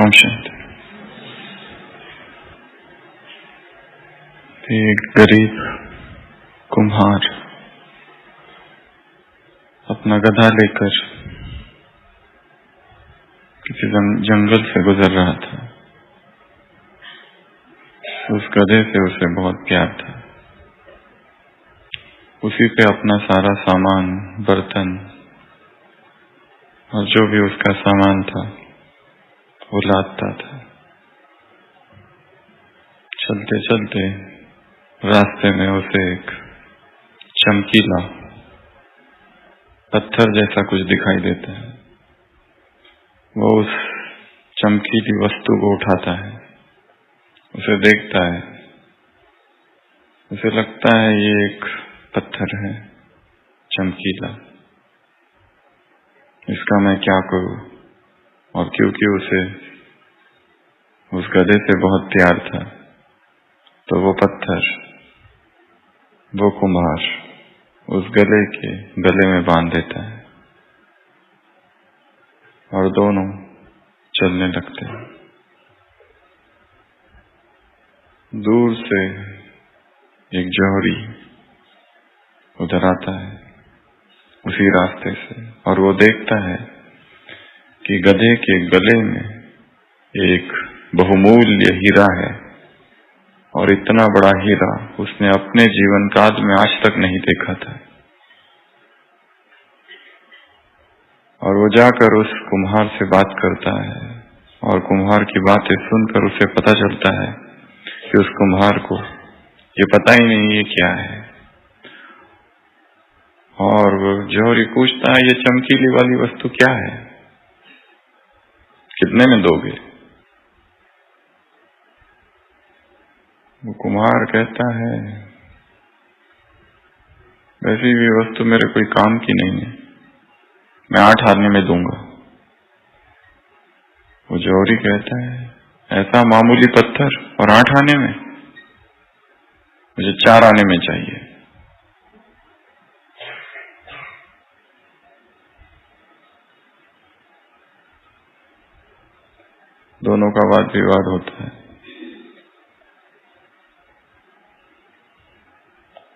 ओम शांति। एक गरीब कुम्हार अपना गधा लेकर किसी जंगल से गुजर रहा था। उस गधे से उसे बहुत प्यार था। उसी पे अपना सारा सामान, बर्तन और जो भी उसका सामान था वो लादता था। चलते चलते रास्ते में उसे एक चमकीला पत्थर जैसा कुछ दिखाई देता है। वो उस चमकीली वस्तु को उठाता है, उसे देखता है, उसे लगता है ये एक पत्थर है चमकीला, इसका मैं क्या करूं। और क्योंकि उसे उस गधे से बहुत प्यार था तो वो पत्थर, वो कुम्हार उस गले के गले में बांध देता है और दोनों चलने लगते हैं। दूर से एक जौहरी उधर आता है उसी रास्ते से और वो देखता है कि गधे के गले में एक बहुमूल्य हीरा है और इतना बड़ा हीरा उसने अपने जीवन काल में आज तक नहीं देखा था। और वो जाकर उस कुम्हार से बात करता है और कुम्हार की बातें सुनकर उसे पता चलता है कि उस कुम्हार को ये पता ही नहीं ये क्या है। और वो जौहरी पूछता है ये चमकीली वाली वस्तु क्या है, कितने में दोगे? वो कुम्हार कहता है वैसी भी वस्तु मेरे कोई काम की नहीं है, मैं 8 आने में दूंगा। वो जौहरी कहता है ऐसा मामूली पत्थर और 8 आने में? मुझे 4 आने में चाहिए। दोनों का वाद विवाद होता है।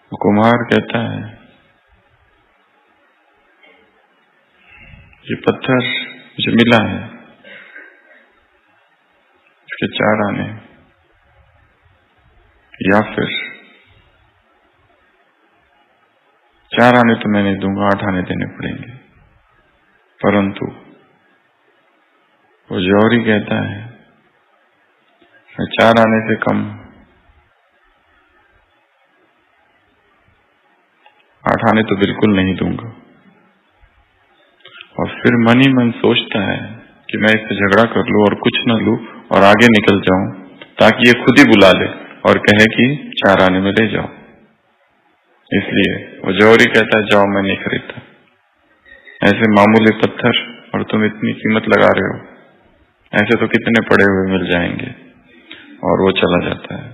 वो कुम्हार कहता है ये पत्थर मुझे मिला है, इसके 4 आने या फिर 4 आने तो मैं नहीं दूंगा, 8 आने देने पड़ेंगे। परंतु वो जौहरी कहता है मैं 4 आने से कम 8 आने तो बिल्कुल नहीं दूंगा। और फिर मन ही मन सोचता है कि मैं इससे झगड़ा कर लूं और कुछ न लूं और आगे निकल जाऊं ताकि ये खुद ही बुला ले और कहे कि 4 आने में ले जाओ। इसलिए वो जौहरी कहता है जाओ, मैं नहीं खरीदता ऐसे मामूली पत्थर और तुम इतनी कीमत लगा रहे हो, ऐसे तो कितने पड़े हुए मिल जाएंगे। और वो चला जाता है।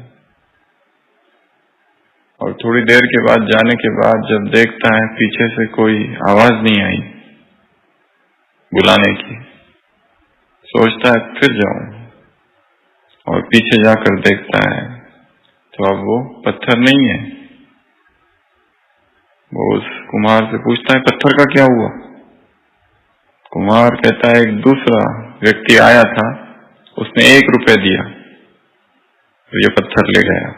और थोड़ी देर के बाद जाने के बाद जब देखता है पीछे से कोई आवाज नहीं आई बुलाने की, सोचता है फिर जाऊं और पीछे जाकर देखता है तो अब वो पत्थर नहीं है। वो उस कुम्हार से पूछता है पत्थर का क्या हुआ? कुम्हार कहता है एक दूसरा व्यक्ति आया था, उसने 1 रुपए दिया तो ये पत्थर ले गया।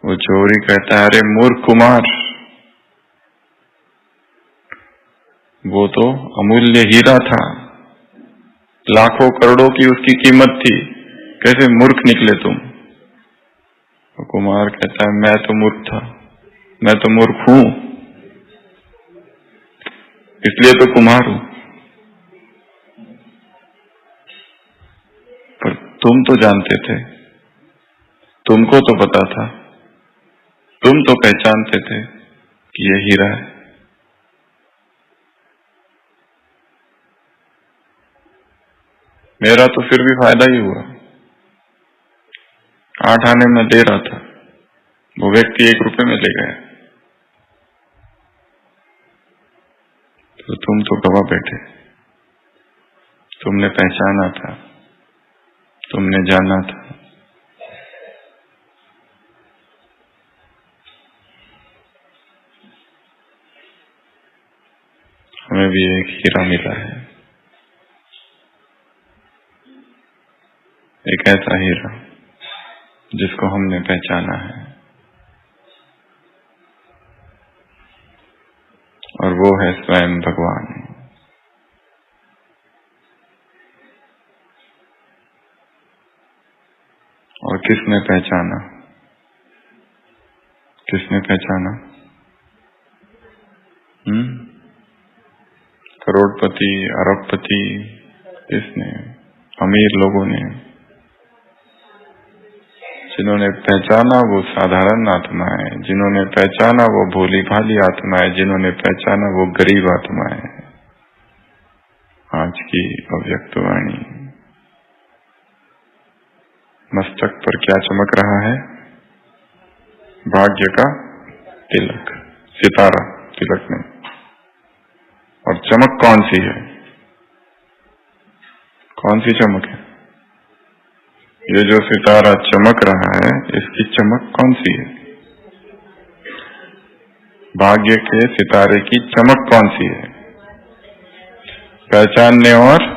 वो जौहरी कहता है अरे मूर्ख कुम्हार, वो तो अमूल्य हीरा था, लाखों करोड़ों की उसकी कीमत थी, कैसे मूर्ख निकले तुम? वो कुम्हार कहता है मैं तो मूर्ख था, मैं तो मूर्ख हूं, इसलिए तो कुम्हार हूं। पर तुम तो जानते थे, तुमको तो पता था, तुम तो पहचानते थे कि ये हीरा है। मेरा तो फिर भी फायदा ही हुआ, 8 आने में दे रहा था, वो व्यक्ति 1 रुपए में ले गया, तो तुम तो गवा बैठे। तुमने पहचाना था, तुमने जाना था। हमें भी एक हीरा मिला है, एक ऐसा हीरा जिसको हमने पहचाना है, और वो है स्वयं भगवान। और किसने पहचाना? किसने पहचाना? करोड़पति, अरबपति, किसने? अमीर लोगों ने। जिन्होंने पहचाना वो साधारण आत्मा है, जिन्होंने पहचाना वो भोली भाली आत्मा है, जिन्होंने पहचाना वो गरीब आत्मा है। आज की अव्यक्त वाणी। मस्तक पर क्या चमक रहा है? भाग्य का तिलक, सितारा, तिलक में। और चमक कौन सी है? कौन सी चमक है? ये जो सितारा चमक रहा है, इसकी चमक कौन सी है? भाग्य के सितारे की चमक कौन सी है? पहचानने और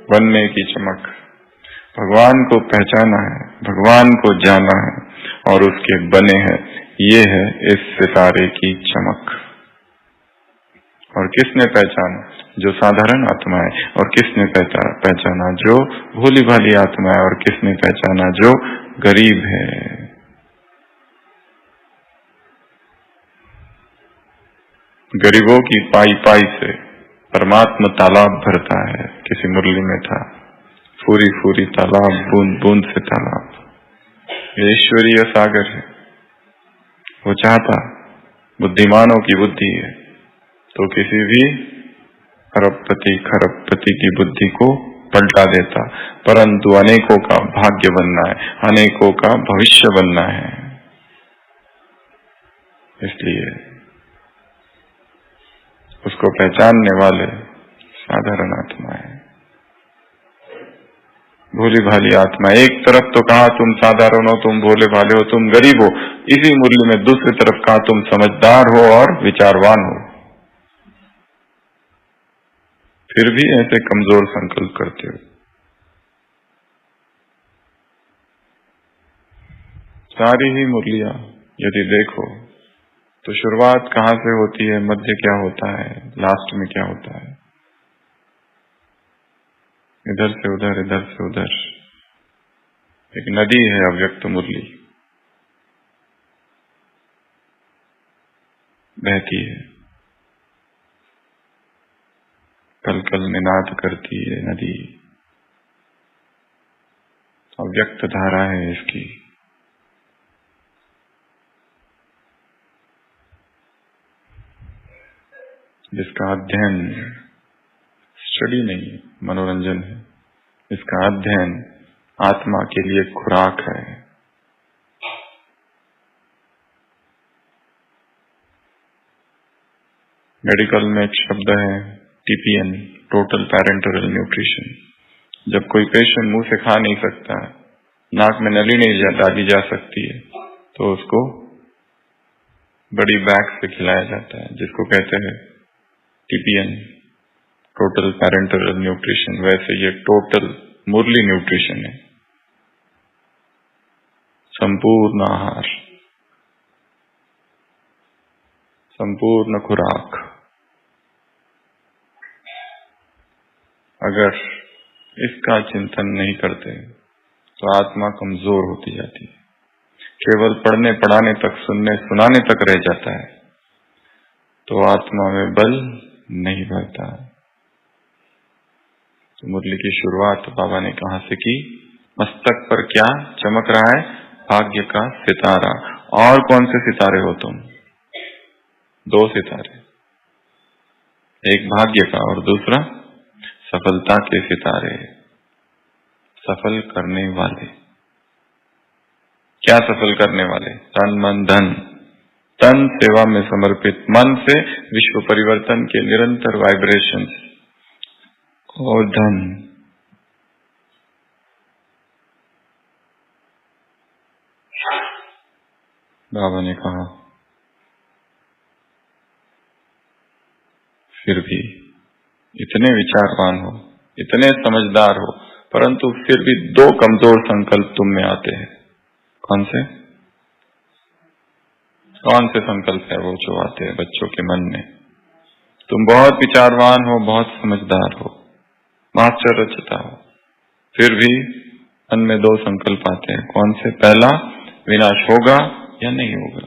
बनने की चमक। भगवान को पहचाना है, भगवान को जाना है और उसके बने हैं, ये है इस सितारे की चमक। और किसने पहचाना? जो साधारण आत्मा है। और किसने पहचाना? जो भोली भाली आत्मा है। और किसने पहचाना? जो गरीब है। गरीबों की पाई पाई से परमात्मा तालाब भरता है। किसी मुरली में था, फूरी फूरी तालाब, बूंद बूंद से तालाब। ये ईश्वरीय सागर है। वो चाहता, बुद्धिमानों की बुद्धि है तो किसी भी अरबपति खरबपति की बुद्धि को पलटा देता, परंतु अनेकों का भाग्य बनना है, अनेकों का भविष्य बनना है। इसलिए उसको पहचानने वाले साधारण आत्मा है, भोली भाली आत्मा। एक तरफ तो कहा तुम साधारण हो, तुम भोले भाले हो, तुम गरीब हो, इसी मुरली में दूसरी तरफ कहा तुम समझदार हो और विचारवान हो। फिर भी ऐसे कमजोर संकल्प करते हो। सारी ही मुरलियां यदि देखो तो शुरुआत कहाँ से होती है, मध्य क्या होता है, लास्ट में क्या होता है। इधर से उधर, इधर से उधर एक नदी है अव्यक्त मुरली, बहती है, कल कल निनाद करती है नदी। अव्यक्त धारा है इसकी। जिसका अध्ययन स्टडी नहीं, मनोरंजन है। इसका अध्ययन आत्मा के लिए खुराक है। मेडिकल में एक शब्द है TPN, टोटल पैरेंटल न्यूट्रिशन। जब कोई पेशेंट मुंह से खा नहीं सकता, नाक में नली नहीं डाली जा सकती है, तो उसको बड़ी बैग से खिलाया जाता है, जिसको कहते हैं TPN, टोटल पैरेंटल न्यूट्रिशन। वैसे ये टोटल मुरली न्यूट्रिशन है, संपूर्ण आहार, संपूर्ण खुराक। अगर इसका चिंतन नहीं करते तो आत्मा कमजोर होती जाती है, केवल पढ़ने पढ़ाने तक, सुनने सुनाने तक रह जाता है, तो आत्मा में बल नहीं भरता। तो मुरली की शुरुआत बाबा ने कहाँ से की? मस्तक पर क्या चमक रहा है? भाग्य का सितारा। और कौन से सितारे हो तुम? दो सितारे, एक भाग्य का और दूसरा सफलता के सितारे। सफल करने वाले। क्या सफल करने वाले? तन मन धन। तन सेवा में समर्पित, मन से विश्व परिवर्तन के निरंतर वाइब्रेशंस और धन। बाबा ने कहा फिर भी इतने विचारवान हो, इतने समझदार हो, परंतु फिर भी दो कमजोर संकल्प तुम में आते हैं। कौन से? कौन से संकल्प है वो जो आते हैं बच्चों के मन में? तुम बहुत विचारवान हो, बहुत समझदार हो, मास्टर रचता हो, फिर भी मन में दो संकल्प आते हैं। कौन से? पहला, विनाश होगा या नहीं होगा।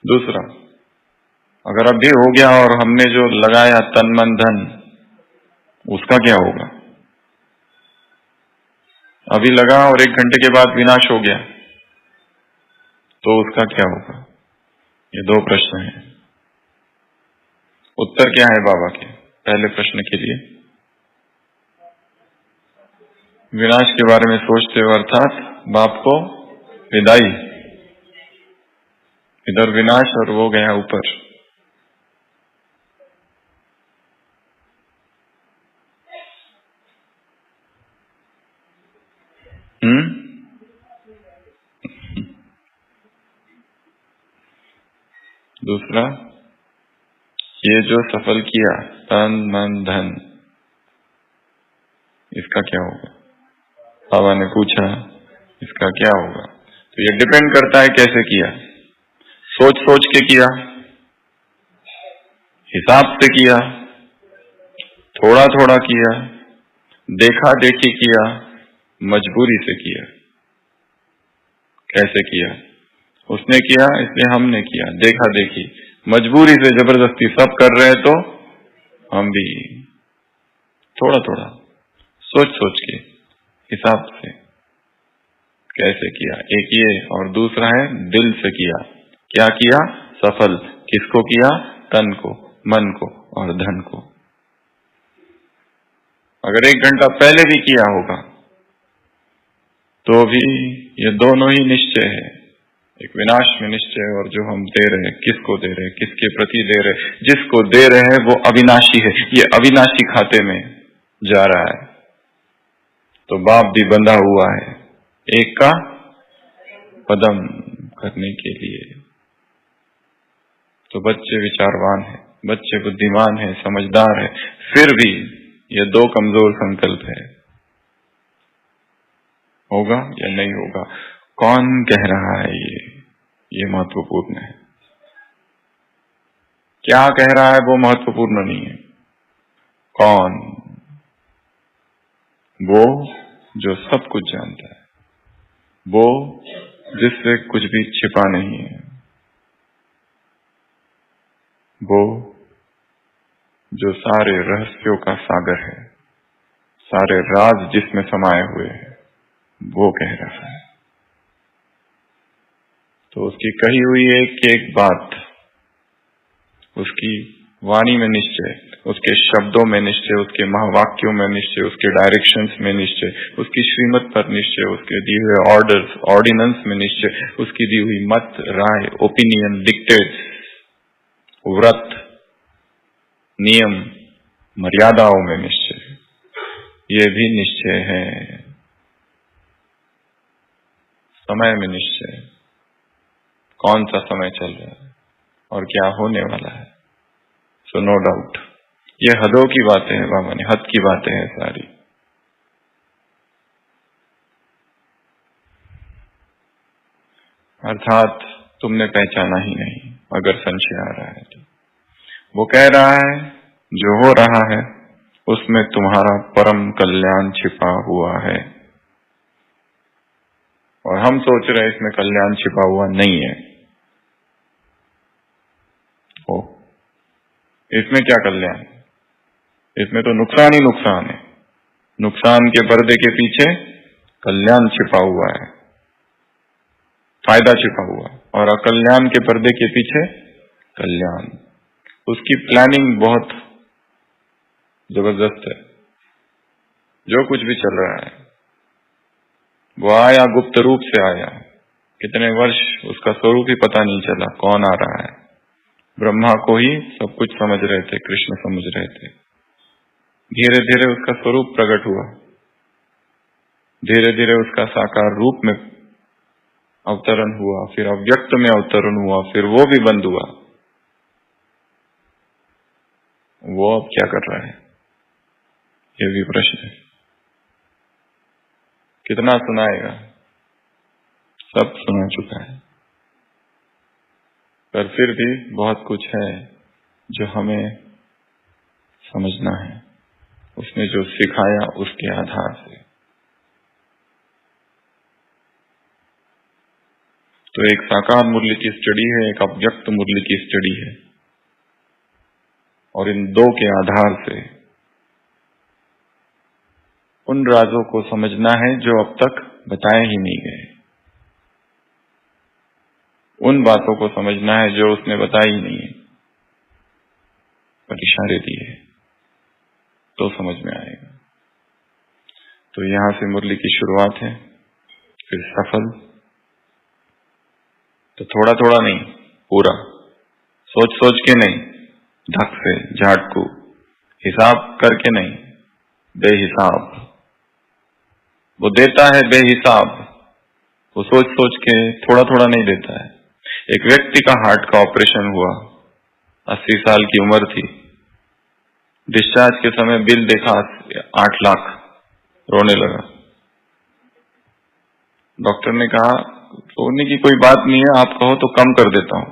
दूसरा, अगर अभी हो गया और हमने जो लगाया तन मन धन, उसका क्या होगा? अभी लगा और 1 घंटे के बाद विनाश हो गया तो उसका क्या होगा? ये 2 प्रश्न हैं। उत्तर क्या है बाबा के पहले प्रश्न के लिए? विनाश के बारे में सोचते हो अर्थात बाप को विदाई। इधर विनाश और वो गया ऊपर। दूसरा, ये जो सफल किया तन मन धन, इसका क्या होगा? बाबा ने पूछा इसका क्या होगा? तो ये डिपेंड करता है कैसे किया। सोच सोच के किया, हिसाब से किया, थोड़ा थोड़ा किया, देखा देखी किया, मजबूरी से किया। कैसे किया? उसने किया इसलिए हमने किया, देखा देखी, मजबूरी से जबरदस्ती सब कर रहे तो हम भी थोड़ा थोड़ा सोच सोच के हिसाब से कैसे किया। एक ये, और दूसरा है दिल से किया। क्या किया? सफल। किसको किया? तन को, मन को और धन को। अगर 1 घंटा पहले भी किया होगा तो भी ये दोनों ही निश्चय है। एक विनाश में निश्चय, और जो हम दे रहे हैं, किसको दे रहे हैं, किसके प्रति दे रहे हैं, जिसको दे रहे हैं वो अविनाशी है। ये अविनाशी खाते में जा रहा है तो बाप भी बंधा हुआ है एक का पदम करने के लिए। तो बच्चे विचारवान है, बच्चे बुद्धिमान है, समझदार है, फिर भी ये 2 कमजोर संकल्प है। होगा या नहीं होगा? कौन कह रहा है ये महत्वपूर्ण है। क्या कह रहा है वो महत्वपूर्ण नहीं है। कौन? वो जो सब कुछ जानता है, वो जिससे कुछ भी छिपा नहीं है, वो जो सारे रहस्यों का सागर है, सारे राज जिसमें समाये हुए हैं, वो कह रहा है। तो उसकी कही हुई एक बात, उसकी वाणी में निश्चय, उसके शब्दों में निश्चय, उसके महावाक्यों में निश्चय, उसके डायरेक्शंस में निश्चय, उसकी श्रीमत पर निश्चय, उसके दिए हुए ऑर्डर्स ऑर्डिनेंस में निश्चय, उसकी दी हुई मत राय ओपिनियन डिक्टेट्स, व्रत नियम मर्यादाओं में निश्चय, ये भी निश्चय है। समय में निश्चय, कौन सा समय चल रहा है और क्या होने वाला है। सो नो डाउट ये हदों की बातें हैं बाबा ने, हद की बातें हैं सारी। अर्थात तुमने पहचाना ही नहीं अगर संशय आ रहा है तो। वो कह रहा है जो हो रहा है उसमें तुम्हारा परम कल्याण छिपा हुआ है, और हम सोच रहे हैं इसमें कल्याण छिपा हुआ नहीं है। ओ, इसमें क्या कल्याण? इसमें तो नुकसान ही नुकसान है। नुकसान के पर्दे के पीछे कल्याण छिपा हुआ है, फायदा छिपा हुआ, और अकल्याण के पर्दे के पीछे कल्याण। उसकी प्लानिंग बहुत जबरदस्त है। जो कुछ भी चल रहा है वो आया गुप्त रूप से आया, कितने वर्ष उसका स्वरूप ही पता नहीं चला, कौन आ रहा है, ब्रह्मा को ही सब कुछ समझ रहे थे, कृष्ण समझ रहे थे। धीरे धीरे उसका स्वरूप प्रकट हुआ, धीरे धीरे उसका साकार रूप में अवतरण हुआ, फिर अव्यक्त में अवतरण हुआ, फिर वो भी बंद हुआ। वो अब क्या कर रहा है, ये भी प्रश्न है। कितना सुनाएगा, सब सुना चुका है, पर फिर भी बहुत कुछ है जो हमें समझना है, उसने जो सिखाया उसके आधार से। तो एक साकार मुरली की स्टडी है, एक अव्यक्त मुरली की स्टडी है, और इन दो के आधार से उन राजों को समझना है जो अब तक बताए ही नहीं गए, उन बातों को समझना है जो उसने बताई ही नहीं है, पर इशारे दिए, तो समझ में आएगा। तो यहां से मुरली की शुरुआत है, फिर सफल। तो थोड़ा थोड़ा नहीं, पूरा, सोच सोच के नहीं, धक से, झाटकू, हिसाब करके नहीं, बेहिसाब। वो देता है बेहिसाब, वो सोच सोच के थोड़ा थोड़ा नहीं देता है। एक व्यक्ति का हार्ट का ऑपरेशन हुआ, 80 साल की उम्र थी, डिस्चार्ज के समय बिल देखा 8 लाख, रोने लगा। डॉक्टर ने कहा रोने की कोई बात नहीं है, आप कहो तो कम कर देता हूं।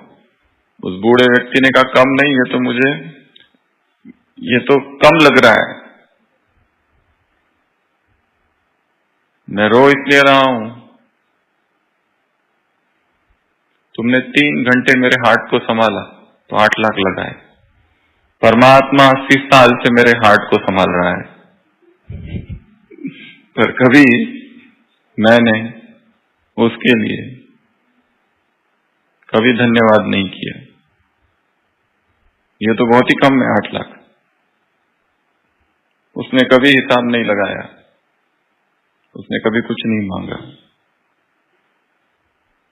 उस बूढ़े व्यक्ति ने कहा कम नहीं, ये तो कम लग रहा है, मैं रो इसलिए रहा हूं, तुमने 3 घंटे मेरे हार्ट को संभाला तो 8 लाख लगाए। परमात्मा 80 साल से मेरे हार्ट को संभाल रहा है, पर कभी मैंने उसके लिए कभी धन्यवाद नहीं किया। ये तो बहुत ही कम है 8 लाख। उसने कभी हिसाब नहीं लगाया, उसने कभी कुछ नहीं मांगा,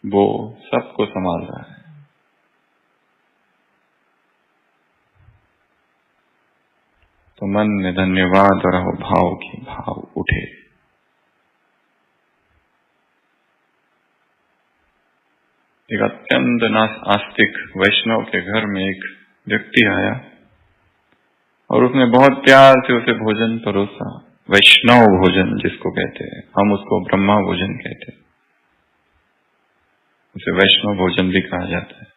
वो सबको संभाल रहा है। तो मन में धन्यवाद और भाव की भाव उठे। एक अत्यंत आस्तिक वैष्णव के घर में एक व्यक्ति आया और उसने बहुत प्यार से उसे भोजन परोसा, वैष्णव भोजन जिसको कहते हैं, हम उसको ब्रह्मा भोजन कहते हैं, उसे वैष्णव भोजन भी कहा जाता है।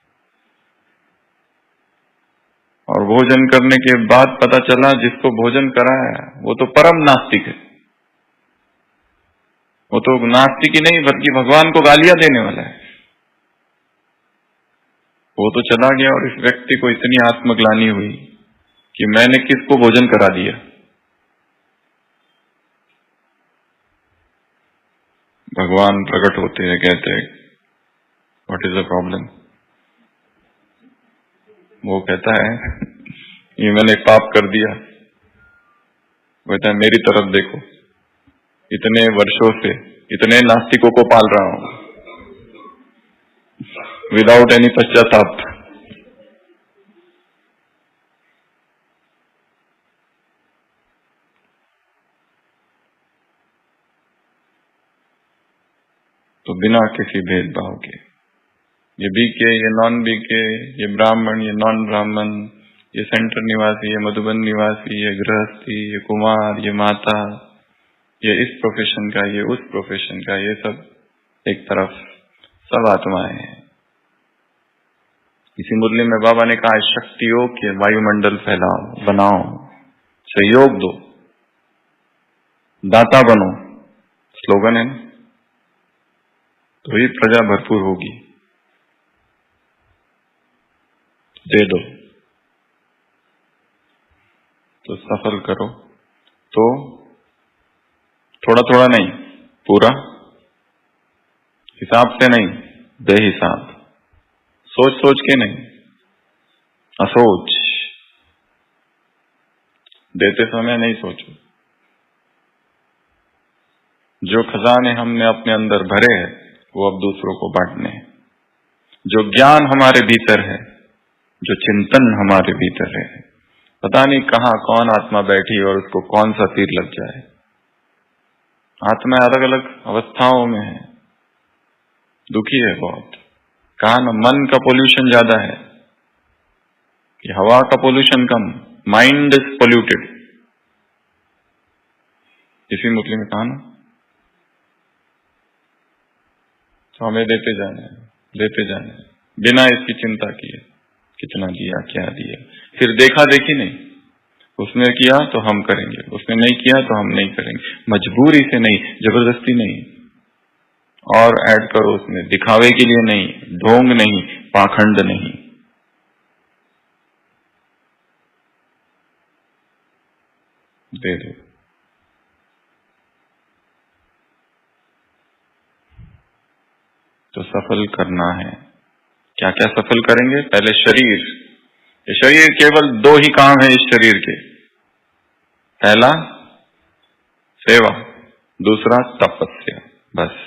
और भोजन करने के बाद पता चला जिसको भोजन कराया वो तो परम नास्तिक है, वो तो नास्तिक ही नहीं बल्कि भगवान को गालियां देने वाला है। वो तो चला गया और इस व्यक्ति को इतनी आत्मग्लानि हुई कि मैंने किसको भोजन करा दिया। भगवान प्रकट होते हैं, कहते हैं व्हाट इज द प्रॉब्लम। वो कहता है ये मैंने पाप कर दिया। कहता है मेरी तरफ देखो, इतने वर्षों से इतने नास्तिकों को पाल रहा हूं विदाउट एनी पश्चाताप। तो बिना किसी भेदभाव के, ये बीके, ये नॉन बीके, ये ब्राह्मण, ये नॉन ब्राह्मण, ये सेंटर निवासी, ये मधुबन निवासी, ये गृहस्थी, ये कुमार, ये माता, ये इस प्रोफेशन का, ये उस प्रोफेशन का, ये सब एक तरफ, सब आत्माएं हैं। इसी मुरली में बाबा ने कहा शक्तियों के वायुमंडल फैलाओ, बनाओ, सहयोग दो, दाता बनो, स्लोगन है ना, तो ही प्रजा भरपूर होगी। दे दो, तो सफल करो, तो थोड़ा थोड़ा नहीं, पूरा, हिसाब से नहीं, बेहिसाब, सोच सोच के नहीं, असोच, देते समय नहीं सोचो। जो खजाने हमने अपने अंदर भरे हैं वो अब दूसरों को बांटने हैं। जो ज्ञान हमारे भीतर है, जो चिंतन हमारे भीतर है। पता नहीं कहाँ कौन आत्मा बैठी और उसको कौन सा तीर लग जाए। आत्मा अलग अलग अवस्थाओं में है, दुखी है बहुत। कहा न मन का पोल्यूशन ज्यादा है कि हवा का pollution come, mind is polluted. इसी मुरली में कहा ना, तो हमें देते जाना है बिना इसकी चिंता किए, कितना दिया क्या दिया। फिर देखा देखी नहीं, उसने किया तो हम करेंगे, उसने नहीं किया तो हम नहीं करेंगे। मजबूरी से नहीं, जबरदस्ती नहीं। और ऐड करो उसमें, दिखावे के लिए नहीं, ढोंग नहीं, पाखंड नहीं। दे दो। तो सफल करना है। क्या क्या सफल करेंगे? पहले शरीर। ये शरीर, केवल दो ही काम है इस शरीर के। पहला सेवा, दूसरा तपस्या। बस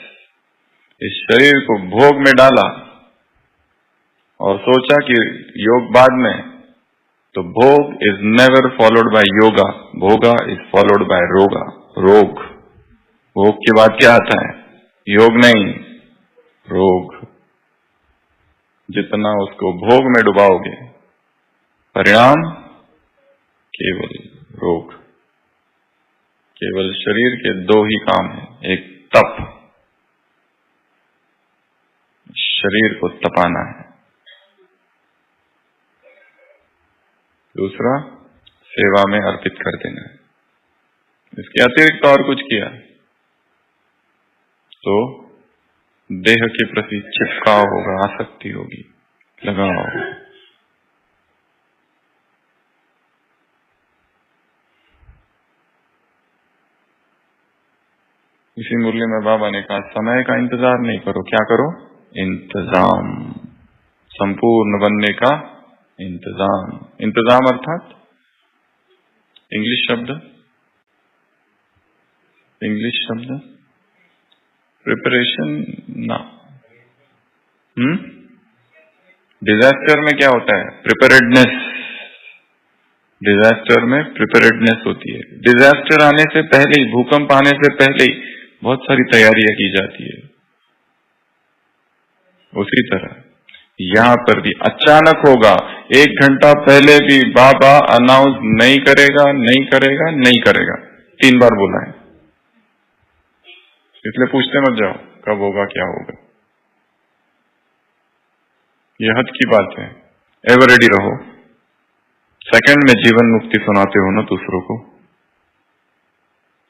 इस शरीर को भोग में डाला और सोचा कि योग बाद में, तो भोग is never followed by yoga, भोगा इज फॉलोड बाय रोगा, रोग। भोग के बाद क्या आता है? योग नहीं, रोग। जितना उसको भोग में डुबाओगे, परिणाम केवल रोग। केवल शरीर के दो ही काम है, एक तप, शरीर को तपाना है, दूसरा सेवा में अर्पित कर देना है। इसके अतिरिक्त और कुछ किया तो देह के प्रति चिपकाव होगा, आसक्ति होगी, लगाव। इसी मुरली में बाबा ने कहा, समय का इंतजार नहीं करो। क्या करो? इंतजाम, संपूर्ण बनने का इंतजाम। इंतजाम अर्थात इंग्लिश शब्द प्रिपरेशन ना। डिजास्टर में क्या होता है? प्रिपेरेडनेस। डिजास्टर में प्रिपेरेडनेस होती है। डिजास्टर आने से पहले ही, भूकंप आने से पहले ही बहुत सारी तैयारियां की जाती है। उसी तरह यहाँ पर भी अचानक होगा, 1 घंटा पहले भी बाबा अनाउंस नहीं करेगा, नहीं करेगा, नहीं करेगा, 3 बार बोला है। इसलिए पूछते मत जाओ कब होगा क्या होगा, ये हद की बात है। एवर रेडी रहो। सेकंड में जीवन मुक्ति सुनाते हो ना दूसरों को,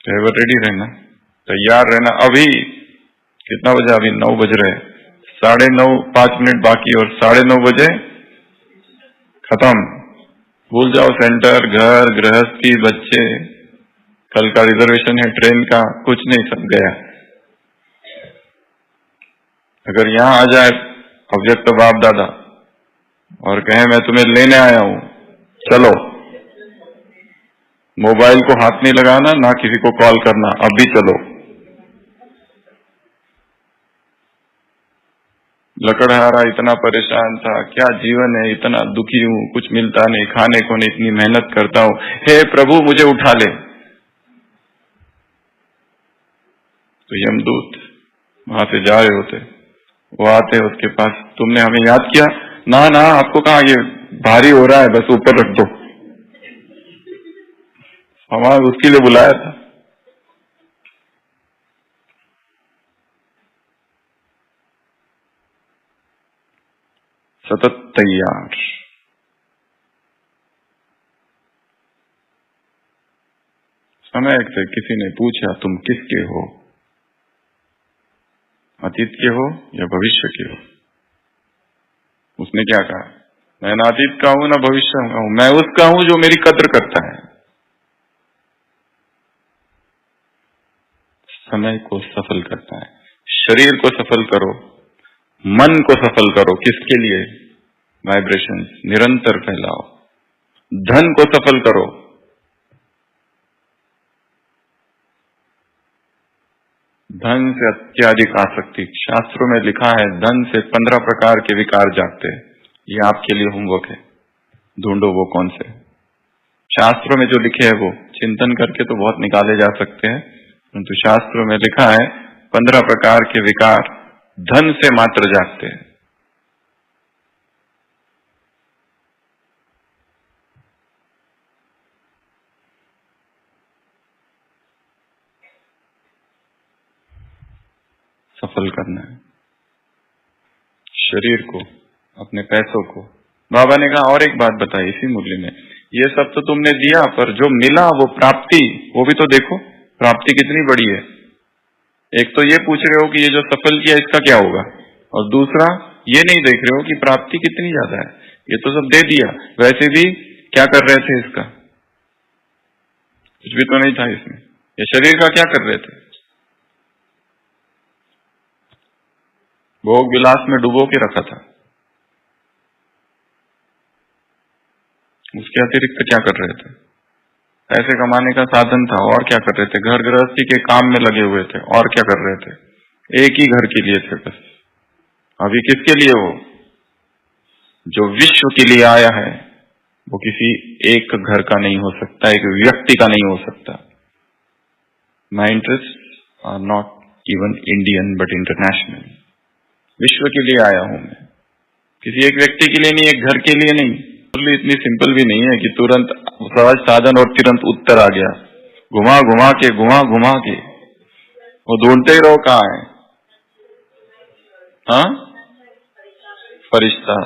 एवर रेडी रहना, तैयार रहना। अभी कितना बजे? अभी 9 बज रहे, 9:30, 5 मिनट बाकी और 9:30 बजे खत्म। भूल जाओ सेंटर, घर, गृहस्थी, बच्चे, कल का रिजर्वेशन है ट्रेन का, कुछ नहीं, सब गया। अगर यहाँ आ जाए अव्यक्त बाप दादा और कहे मैं तुम्हें लेने आया हूं, चलो, मोबाइल को हाथ नहीं लगाना, ना किसी को कॉल करना, अभी चलो। लकड़हारा इतना परेशान था, क्या जीवन है, इतना दुखी हूं, कुछ मिलता नहीं, खाने को नहीं, इतनी मेहनत करता हूं, हे प्रभु मुझे उठा ले। तो यमदूत वहां से जा रहे होते, वो आते उसके पास, तुमने हमें याद किया? ना ना, आपको कहा, ये भारी हो रहा है, बस ऊपर रख दो। हमारा उसके लिए बुलाया था। सतत तैयार। समय से किसी ने पूछा तुम किसके हो? अतीत के हो या भविष्य के हो? उसने क्या कहा? मैं ना अतीत का हूं ना भविष्य का हूं, मैं उसका हूं जो मेरी कद्र करता है। समय को सफल करता है। शरीर को सफल करो, मन को सफल करो। किसके लिए? वाइब्रेशन निरंतर फैलाओ। धन को सफल करो, धन से अत्याधिक आसक्ति। शास्त्रों में लिखा है धन से 15 प्रकार के विकार जागते हैं। ये आपके लिए होमवर्क है। ढूंढो वो कौन से। शास्त्रों में जो लिखे है वो चिंतन करके तो बहुत निकाले जा सकते हैं, परंतु शास्त्रों में लिखा है 15 प्रकार के विकार धन से मात्र जागते हैं। सफल करना है शरीर को, अपने पैसों को। बाबा ने कहा और एक बात बताई इसी मुरली में, ये सब तो तुमने दिया पर जो मिला वो प्राप्ति, वो भी तो देखो प्राप्ति कितनी बड़ी है। एक तो ये पूछ रहे हो कि ये जो सफल किया इसका क्या होगा, और दूसरा ये नहीं देख रहे हो कि प्राप्ति कितनी ज्यादा है। ये तो सब दे दिया, वैसे भी क्या कर रहे थे इसका, कुछ भी तो नहीं था इसमें। ये शरीर का क्या कर रहे थे, भोग विलास में डुबो के रखा था, उसके अतिरिक्त क्या कर रहे थे। पैसे कमाने का साधन था और क्या कर रहे थे, घर गृहस्थी के काम में लगे हुए थे और क्या कर रहे थे, एक ही घर के लिए थे बस। अभी किसके लिए हो, जो विश्व के लिए आया है वो किसी एक घर का नहीं हो सकता, एक व्यक्ति का नहीं हो सकता। My interest are not even Indian but international. विश्व के लिए आया हूं मैं, किसी एक व्यक्ति के लिए नहीं, एक घर के लिए नहीं। इतनी सिंपल भी नहीं है कि तुरंत सहज साधन और तुरंत उत्तर आ गया। घुमा घुमा के वो ढूंढते ही रहो कहाँ है। हाँ, फरिश्ता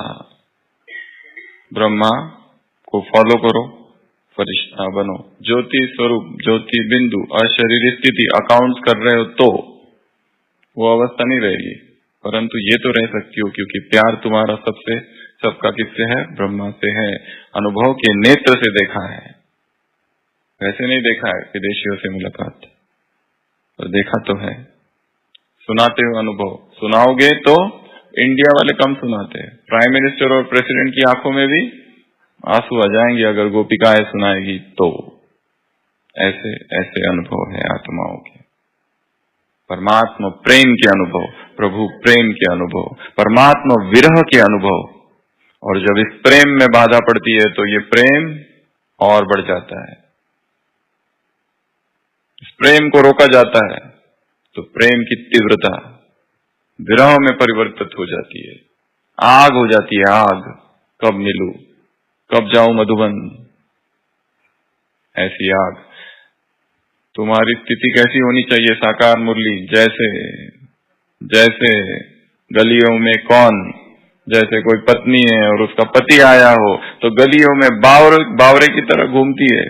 ब्रह्मा को फॉलो करो, फरिश्ता बनो। ज्योति स्वरूप, ज्योति बिंदु, अशरीर स्थिति अकाउंट्स कर रहे हो तो वो अवस्था नहीं रहेगी, परंतु ये तो रह सकती हो क्योंकि प्यार तुम्हारा सबका किससे है, ब्रह्मा से है। अनुभव के नेत्र से देखा है, वैसे नहीं देखा है विदेशियों से मुलाकात, तो देखा तो है। सुनाते हो अनुभव, सुनाओगे तो इंडिया वाले कम सुनाते हैं। प्राइम मिनिस्टर और प्रेसिडेंट की आंखों में भी आंसू आ जाएंगे अगर गोपिकाएं सुनाएगी तो। ऐसे ऐसे अनुभव है आत्माओं के, परमात्मा प्रेम के अनुभव, प्रभु प्रेम के अनुभव, परमात्मा विरह के अनुभव। और जब इस प्रेम में बाधा पड़ती है तो ये प्रेम और बढ़ जाता है। इस प्रेम को रोका जाता है तो प्रेम की तीव्रता विरह में परिवर्तित हो जाती है, आग हो जाती है। आग, कब मिलूं, कब जाऊं मधुबन, ऐसी आग। तुम्हारी स्थिति कैसी होनी चाहिए साकार मुरली, जैसे जैसे गलियों में कौन, जैसे कोई पत्नी है और उसका पति आया हो तो गलियों में बावरे की तरह घूमती है,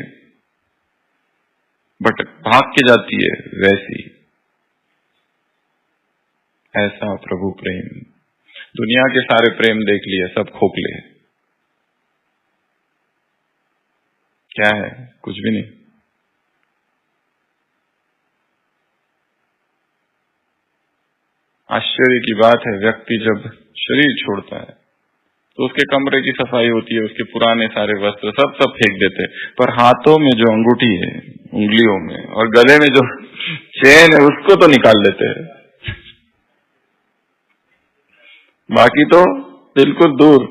भाग के जाती है, वैसी। ऐसा प्रभु प्रेम। दुनिया के सारे प्रेम देख लिए, सब खोखले, क्या है, कुछ भी नहीं। आश्चर्य की बात है, व्यक्ति जब शरीर छोड़ता है तो उसके कमरे की सफाई होती है, उसके पुराने सारे वस्त्र सब फेंक देते, पर हाथों में जो अंगूठी है, उंगलियों में, और गले में जो चेन है उसको तो निकाल लेते हैं, बाकी तो बिल्कुल दूर।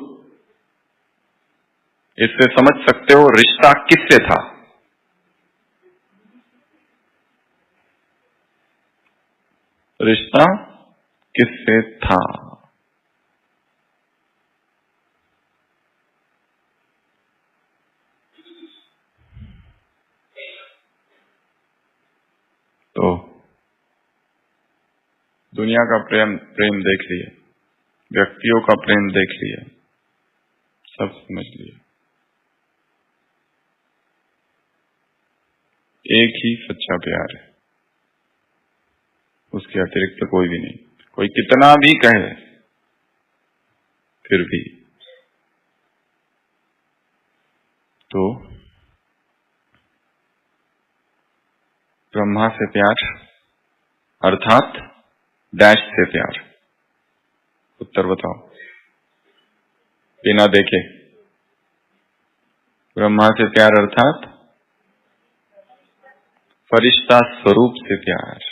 इससे समझ सकते हो रिश्ता किससे था। रिश्ता किससे था। तो दुनिया का प्रेम देख लिए, व्यक्तियों का प्रेम देख लिया, सब समझ लिया। एक ही सच्चा प्यार है, उसके अतिरिक्त कोई भी नहीं। कोई कितना भी कहे फिर भी तो ब्रह्मा से प्यार अर्थात डैश से प्यार। उत्तर बताओ बिना देखे। ब्रह्मा से प्यार अर्थात फरिश्ता स्वरूप से प्यार।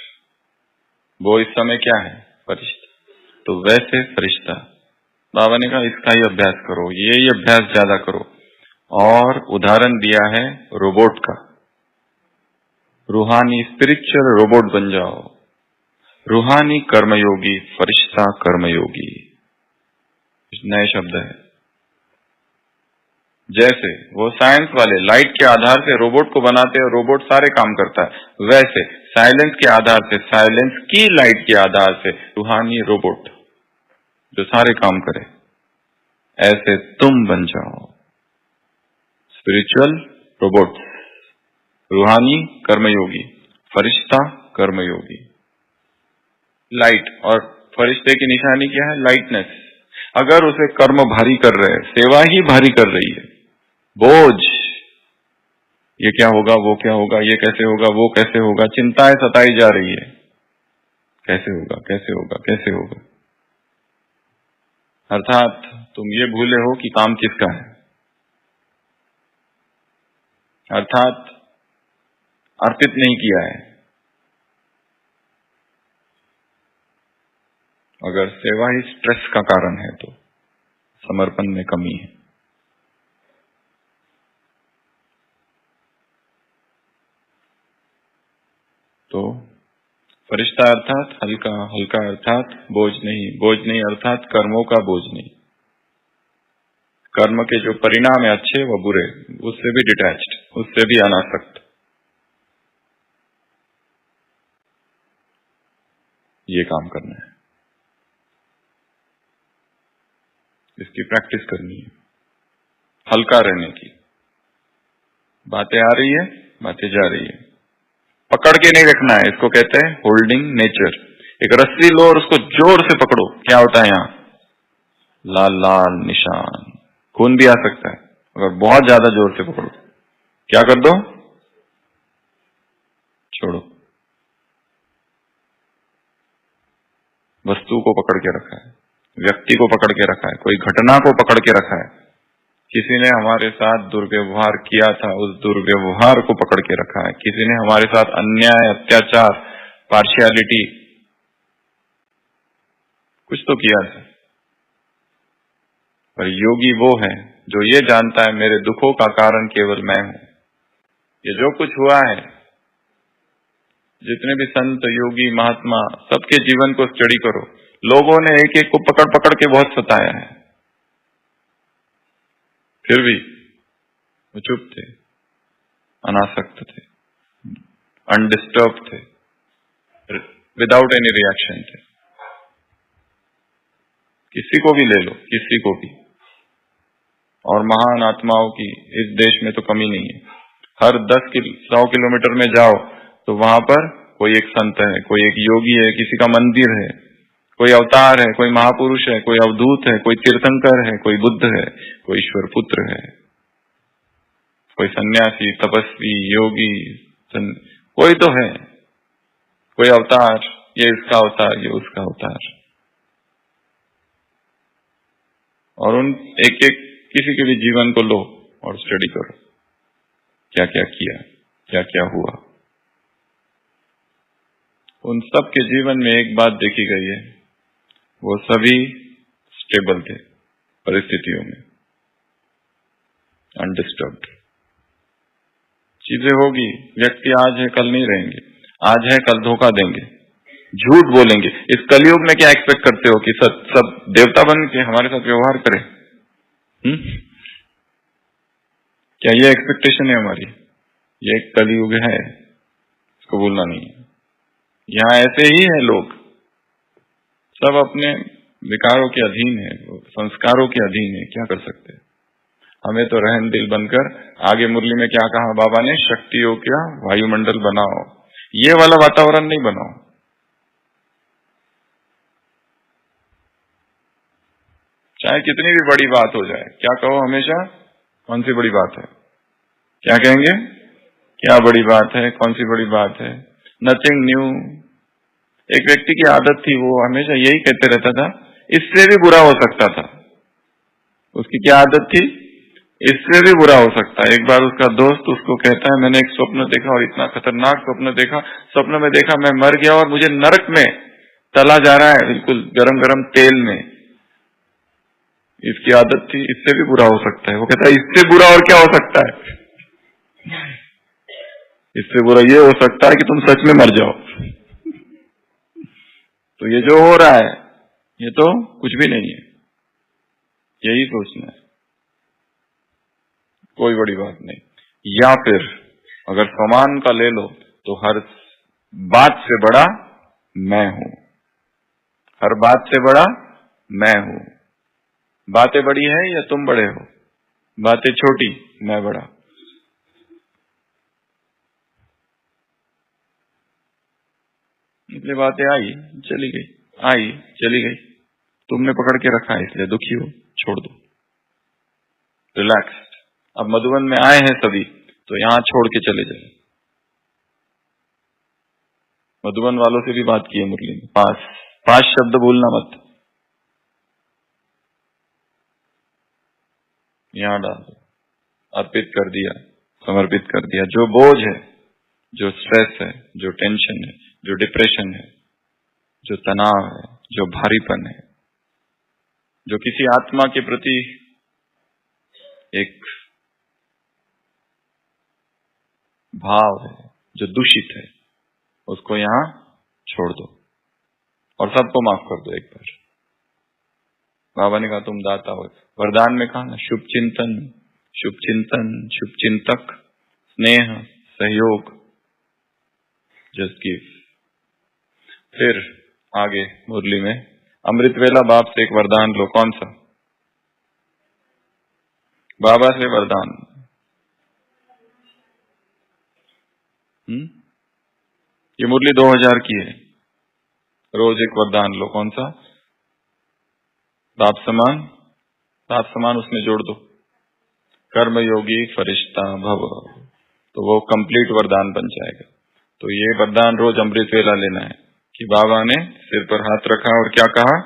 वो इस समय क्या है, फरिश्ता। तो वैसे फरिश्ता, बाबा ने कहा इसका ही अभ्यास करो, यही अभ्यास ज्यादा करो। और उदाहरण दिया है रोबोट का। रूहानी स्पिरिचुअल रोबोट बन जाओ, रूहानी कर्मयोगी, फरिश्ता कर्मयोगी, नए शब्द है। जैसे वो साइंस वाले लाइट के आधार से रोबोट को बनाते हैं, रोबोट सारे काम करता है, वैसे साइलेंस के आधार से, साइलेंस की लाइट के आधार से रूहानी रोबोट जो सारे काम करे, ऐसे तुम बन जाओ स्पिरिचुअल रोबोट, रूहानी कर्मयोगी, फरिश्ता कर्मयोगी। लाइट, और फरिश्ते की निशानी क्या है? लाइटनेस। अगर उसे कर्म भारी कर रहे हैं, सेवा ही भारी कर रही है, बोझ, ये क्या होगा, वो क्या होगा, ये कैसे होगा, वो कैसे होगा, चिंताएं सताई जा रही है, कैसे होगा, कैसे होगा, कैसे होगा। अर्थात तुम ये भूले हो कि काम किसका है, अर्थात अर्पित नहीं किया है। अगर सेवा ही स्ट्रेस का कारण है तो समर्पण में कमी है। तो फरिश्ता अर्थात हल्का, हल्का अर्थात बोझ नहीं, बोझ नहीं अर्थात कर्मों का बोझ नहीं, कर्म के जो परिणाम है अच्छे व बुरे, उससे भी डिटैच्ड, उससे भी अनासक्त, ये काम करना है, इसकी प्रैक्टिस करनी है, हल्का रहने की। बातें आ रही है, बातें जा रही है, पकड़ के नहीं रखना है, इसको कहते हैं होल्डिंग नेचर। एक रस्सी लो और उसको जोर से पकड़ो, क्या होता है यहाँ? लाल लाल निशान, खून भी आ सकता है। अगर बहुत ज्यादा जोर से पकड़ो, क्या कर दो? छोड़ो। वस्तु को पकड़ के रखा है, व्यक्ति को पकड़ के रखा है, कोई घटना को पकड़ के रखा है, किसी ने हमारे साथ दुर्व्यवहार किया था, उस दुर्व्यवहार को पकड़ के रखा है, किसी ने हमारे साथ अन्याय, अत्याचार, पार्शियलिटी, कुछ तो किया था। पर योगी वो है जो ये जानता है मेरे दुखों का कारण केवल मैं हूं। ये जो कुछ हुआ है, जितने भी संत, योगी, महात्मा, सबके जीवन को स्टडी करो, लोगों ने एक एक को पकड़ पकड़ के बहुत सताया है, फिर भी वो चुप थे, अनासक्त थे, अनडिस्टर्ब थे, विदाउट एनी रिएक्शन थे। किसी को भी ले लो, किसी को भी, और महान आत्माओं की इस देश में तो कमी नहीं है। हर 100 किलोमीटर में जाओ तो वहां पर कोई एक संत है, कोई एक योगी है, किसी का मंदिर है, कोई अवतार है, कोई महापुरुष है, कोई अवधूत है, कोई तीर्थंकर है, कोई बुद्ध है, कोई ईश्वर पुत्र है, कोई सन्यासी, तपस्वी, योगी, कोई तो है, कोई अवतार, ये इसका अवतार, ये उसका अवतार। और उन एक एक किसी के भी जीवन को लो और स्टडी करो, क्या क्या किया, क्या क्या हुआ। उन सब के जीवन में एक बात देखी गई है, वो सभी स्टेबल थे परिस्थितियों में, अनडिस्टर्ब्ड। चीजें होगी, व्यक्ति आज है कल नहीं रहेंगे, आज है कल धोखा देंगे, झूठ बोलेंगे। इस कलयुग में क्या एक्सपेक्ट करते हो कि सब देवता बन के हमारे साथ व्यवहार करें? क्या ये एक्सपेक्टेशन है हमारी? ये एक कलयुग है, इसको भूलना नहीं है। यहाँ ऐसे ही है, लोग सब अपने विकारों के अधीन है, संस्कारों के अधीन है, क्या कर सकते हैं। हमें तो रहम दिल बनकर, आगे मुरली में क्या कहा बाबा ने, शक्तियों का वायुमंडल बनाओ, ये वाला वातावरण नहीं बनाओ। चाहे कितनी भी बड़ी बात हो जाए, क्या कहो हमेशा? कौन सी बड़ी बात है? क्या कहेंगे? क्या बड़ी बात है, कौन सी बड़ी बात है? Nothing new. एक व्यक्ति की आदत थी, वो हमेशा यही कहते रहता था, इससे भी बुरा हो सकता था। उसकी क्या आदत थी? इससे भी बुरा हो सकता है। एक बार उसका दोस्त उसको कहता है, मैंने एक स्वप्न देखा और इतना खतरनाक स्वप्न देखा, स्वप्न में देखा मैं मर गया और मुझे नरक में तला जा रहा है, बिल्कुल गरम गरम तेल में। इसकी आदत थी इससे भी बुरा हो सकता है। वो कहता है इससे बुरा और क्या हो सकता है? इससे बुरा ये हो सकता है कि तुम सच में मर जाओ। तो ये जो हो रहा है ये तो कुछ भी नहीं है, यही सोचना है, कोई बड़ी बात नहीं। या फिर अगर समान का ले लो तो हर बात से बड़ा मैं हूं, हर बात से बड़ा मैं हूं। बातें बड़ी है या तुम बड़े हो? बातें छोटी, मैं बड़ा। इसलिए बातें आई चली गई, आई चली गई, तुमने पकड़ के रखा है इसलिए दुखी हो, छोड़ दो, रिलैक्स। अब मधुबन में आए हैं सभी तो यहां छोड़ के चले जाए। मधुबन वालों से भी बात की है मुरली में, पांच शब्द भूलना मत, यहां डाल दो, अर्पित कर दिया, समर्पित कर दिया। जो बोझ है, जो स्ट्रेस है, जो टेंशन है, जो डिप्रेशन है, जो तनाव है, जो भारीपन है, जो किसी आत्मा के प्रति एक भाव है जो दूषित है, उसको यहां छोड़ दो और सबको माफ कर दो एक बार। बाबा ने कहा तुम दाता हो, वरदान में कहा ना शुभ चिंतन, शुभ चिंतन, शुभ चिंतक, स्नेह, सहयोग, जस्ट गिव। फिर आगे मुरली में अमृत वेला बाप से एक वरदान लो। कौन सा? बाबा से वरदान। ये मुरली 2000 की है। रोज एक वरदान लो। कौन सा? बाप समान, बाप समान उसमें जोड़ दो, कर्म योगी फरिश्ता भव, तो वो कंप्लीट वरदान बन जाएगा। तो ये वरदान रोज अमृत वेला लेना है कि बाबा ने सिर पर हाथ रखा और क्या कहा?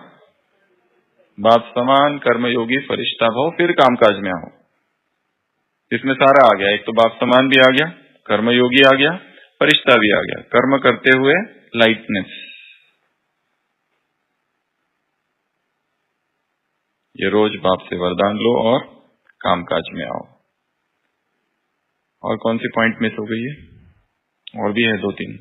बाप समान, कर्म योगी फरिश्ता भव, फिर कामकाज में आओ। इसमें सारा आ गया, एक तो बाप समान भी आ गया, कर्म योगी आ गया, फरिश्ता भी आ गया, कर्म करते हुए लाइटनेस। ये रोज बाप से वरदान लो और कामकाज में आओ। और कौन सी पॉइंट मिस हो गई है? और भी है 2-3।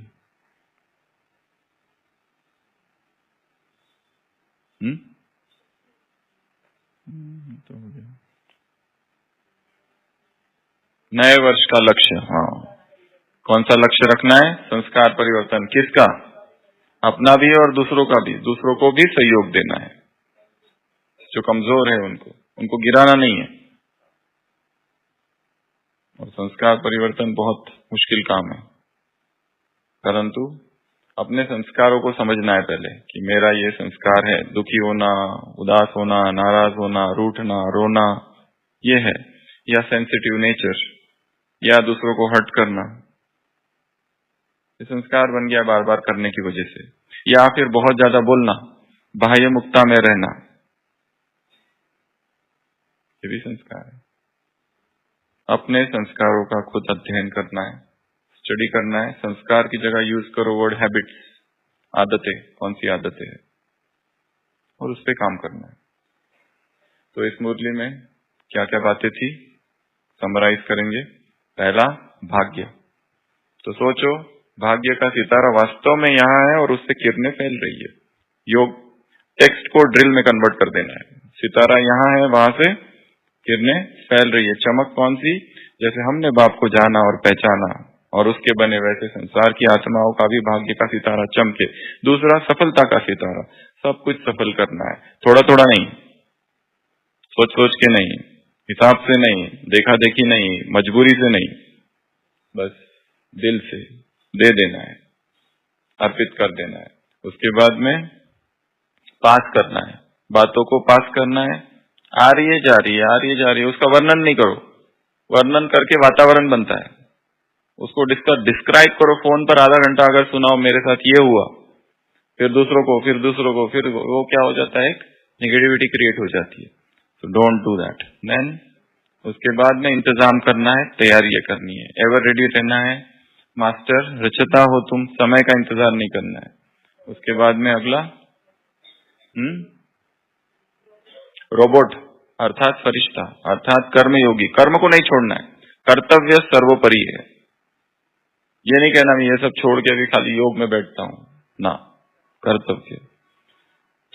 तो हो गया। नए वर्ष का लक्ष्य, हाँ, कौन सा लक्ष्य रखना है? संस्कार परिवर्तन। किसका? अपना भी और दूसरों का भी। दूसरों को भी सहयोग देना है, जो कमजोर है उनको गिराना नहीं है। और संस्कार परिवर्तन बहुत मुश्किल काम है, परंतु अपने संस्कारों को समझना है पहले कि मेरा ये संस्कार है, दुखी होना, उदास होना, नाराज होना, रूठना, रोना, ये है, या सेंसिटिव नेचर, या दूसरों को हर्ट करना, ये संस्कार बन गया बार बार करने की वजह से। या फिर बहुत ज्यादा बोलना, बाह्य मुक्ता में रहना, ये भी संस्कार है। अपने संस्कारों का खुद अध्ययन करना है, स्टडी करना है। संस्कार की जगह यूज करो वर्ड हैबिट्स, आदतें, कौन सी आदतें है, और उस पर काम करना है। तो इस मुरली में क्या क्या बातें थी, समराइज करेंगे। पहला, भाग्य। तो सोचो, भाग्य का सितारा वास्तव में यहाँ है और उससे किरणें फैल रही है। योग टेक्स्ट को ड्रिल में कन्वर्ट कर देना है। सितारा यहाँ है, वहां से किरणें फैल रही है। चमक कौन सी? जैसे हमने बाप को जाना और पहचाना और उसके बने, वैसे संसार की आत्माओं का भी भाग्य का सितारा चमके। दूसरा, सफलता का सितारा। सब कुछ सफल करना है, थोड़ा थोड़ा नहीं, सोच सोच के नहीं, हिसाब से नहीं, देखा देखी नहीं, मजबूरी से नहीं, बस दिल से दे देना है, अर्पित कर देना है। उसके बाद में पास करना है, बातों को पास करना है। आ रही है, जा रही है, आ रही है, जा रही है, उसका वर्णन नहीं करो। वर्णन करके वातावरण बनता है, उसको डिस्क्राइब करो। फोन पर आधा घंटा अगर सुनाओ मेरे साथ ये हुआ, फिर दूसरों को, फिर दूसरों को, फिर वो क्या हो जाता है, एक नेगेटिविटी क्रिएट हो जाती है। तो डोंट डू दैट। देन उसके बाद में इंतजाम करना है, तैयारी करनी है, एवर रेडी रहना है। मास्टर रचता हो तुम, समय का इंतजार नहीं करना है। उसके बाद में अगला रोबोट, अर्थात फरिश्ता, अर्थात कर्मयोगी। कर्म को नहीं छोड़ना है, कर्तव्य सर्वोपरि है। ये नहीं कहना मैं ये सब छोड़ के भी खाली योग में बैठता हूं ना, कर्तव्य।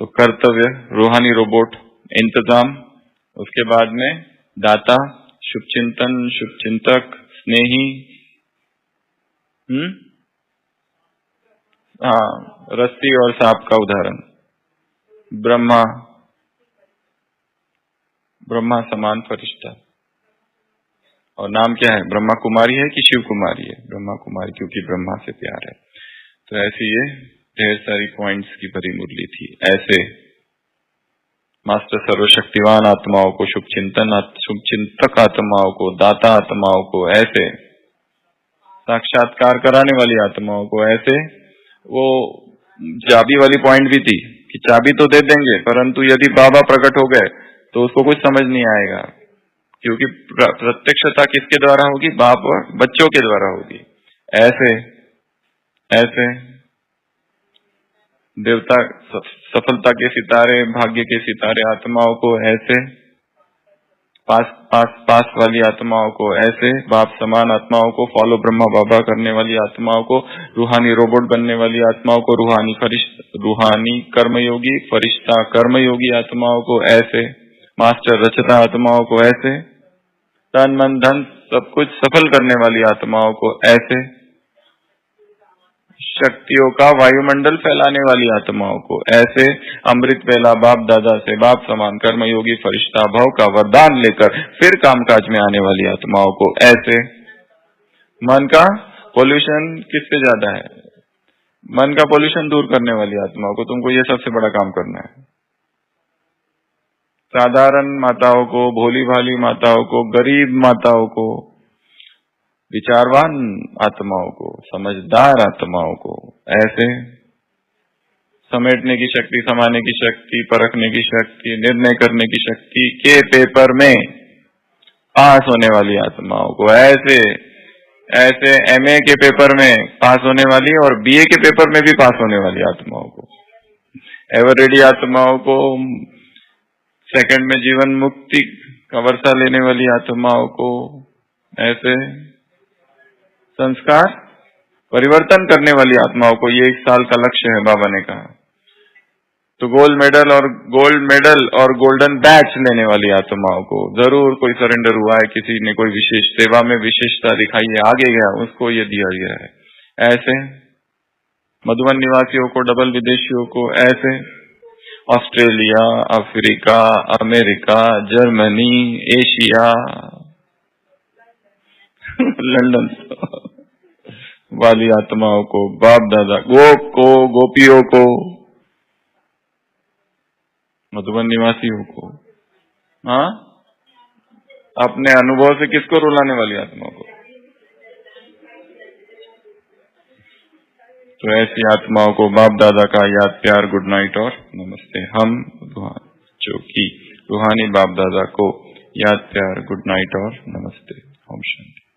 तो कर्तव्य, रूहानी रोबोट, इंतजाम, उसके बाद में दाता, शुभचिंतन, शुभचिंतक, स्नेही, हाँ, रस्सी और सांप का उदाहरण, ब्रह्मा, ब्रह्मा समान फरिश्ता। और नाम क्या है? ब्रह्मा कुमारी है कि शिव कुमारी है? ब्रह्मा कुमारी, क्योंकि ब्रह्मा से प्यार है। तो ऐसी ये ढेर सारी पॉइंट्स की भरी मुरली थी। ऐसे मास्टर सर्वशक्तिवान आत्माओं को, शुभचिंतक आत्माओं को, दाता आत्माओं को, ऐसे साक्षात्कार कराने वाली आत्माओं को, ऐसे वो चाबी वाली पॉइंट भी थी कि चाबी तो दे देंगे, परंतु यदि बाबा प्रकट हो गए तो उसको कुछ समझ नहीं आएगा, क्योंकि प्रत्यक्षता किसके द्वारा होगी? बाप और बच्चों के द्वारा होगी। ऐसे ऐसे देवता, सफलता के सितारे, भाग्य के सितारे आत्माओं को, ऐसे पास वाली आत्माओं को, ऐसे बाप समान आत्माओं को, फॉलो ब्रह्मा बाबा करने वाली आत्माओं को, रूहानी रोबोट बनने वाली आत्माओं को, रूहानी कर्मयोगी फरिश्ता कर्मयोगी आत्माओं को, ऐसे मास्टर रचता आत्माओं को, ऐसे तन मन धन सब कुछ सफल करने वाली आत्माओं को, ऐसे शक्तियों का वायुमंडल फैलाने वाली आत्माओं को, ऐसे अमृत वेला बाप दादा से बाप समान कर्मयोगी फरिश्ता भाव का वरदान लेकर फिर कामकाज में आने वाली आत्माओं को, ऐसे मन का पोल्यूशन किससे ज्यादा है? मन का पोल्यूशन दूर करने वाली आत्माओं को। तुमको ये सबसे बड़ा काम करना है। साधारण माताओं को, भोली भाली माताओं को, गरीब माताओं को, विचारवान आत्माओं को, समझदार आत्माओं को, ऐसे समेटने की शक्ति, समाने की शक्ति, परखने की शक्ति, निर्णय करने की शक्ति के पेपर में पास होने वाली आत्माओं को, ऐसे एमए के पेपर में पास होने वाली और बीए के पेपर में भी पास होने वाली आत्माओं को, एवर रेडी आत्माओं को, सेकंड में जीवन मुक्ति का वर्षा लेने वाली आत्माओं को, ऐसे संस्कार परिवर्तन करने वाली आत्माओं को। ये 1 साल का लक्ष्य है, बाबा ने कहा। तो गोल्ड मेडल और गोल्डन बैच लेने वाली आत्माओं को, जरूर कोई सरेंडर हुआ है, किसी ने कोई विशेष सेवा में विशेषता दिखाई है, आगे गया, उसको ये दिया गया है। ऐसे मधुबन निवासियों को, डबल विदेशियों को, ऐसे Australia, Africa, America, Germany, Asia, London वाली आत्माओं को, बाप दादा गोप को, गोपियों को, मधुबन निवासियों को, हाँ, अपने अनुभव से किसको रुलाने वाली आत्माओं को। तो ऐसी आत्माओं को बाप दादा का याद, प्यार, गुड नाइट और नमस्ते। हम जो कि रूहानी बाप दादा को याद, प्यार, गुड नाइट और नमस्ते। ओम शांति।